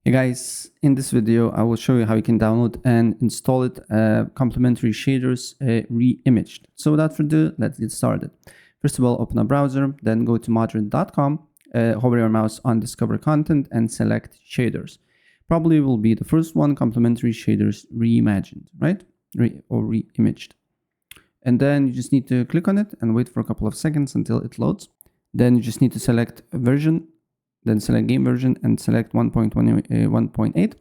Hey guys, in this video I will show you how you can download and install it complementary shaders Reimaged. So without further ado, let's get started. First of all, open a browser, then go to modern.com, hover your mouse on discover content and select shaders. Probably will be the first one, complementary shaders Reimagined, right? Or Reimaged. And then you just need to click on it and wait for a couple of seconds until it loads. Then you just need to select a version, then select game version and select 1.8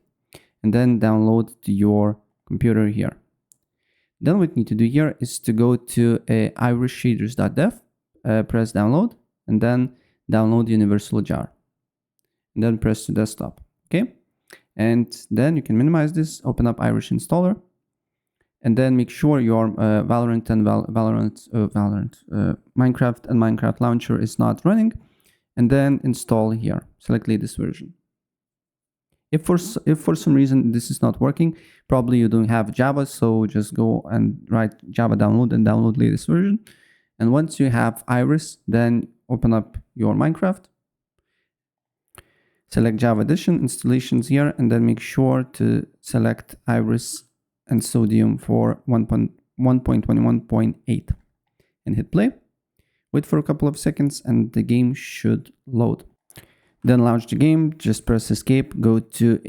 and then download to your computer here. Then what you need to do here is to go to irishshaders.dev, press download and then download universal jar and then press to desktop. Okay, and then you can minimize this, open up Irish installer and then make sure your Valorant and Minecraft and Minecraft launcher is not running. And then install here, select latest version. If for some reason this is not working, probably you don't have Java, so just go and write Java download and download latest version. And once you have Iris, then open up your Minecraft, select Java Edition, installations here, and then make sure to select Iris and Sodium for 1.21.8 and hit play. Wait for a couple of seconds and the game should load. Then launch the game, just press escape, go to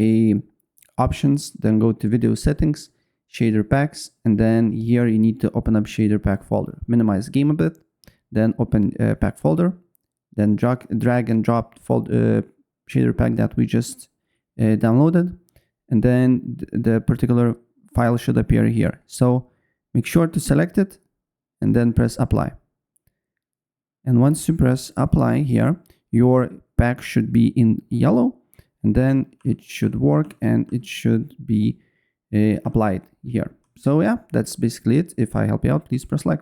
options, then go to video settings, shader packs, and then here you need to open up shader pack folder. Minimize game a bit, then open pack folder, then drag and drop shader pack that we just downloaded, and then the particular file should appear here. So make sure to select it and then press apply. And once you press apply here, your pack should be in yellow and then it should work and it should be applied here. So yeah, that's basically it. If I help you out, please press like.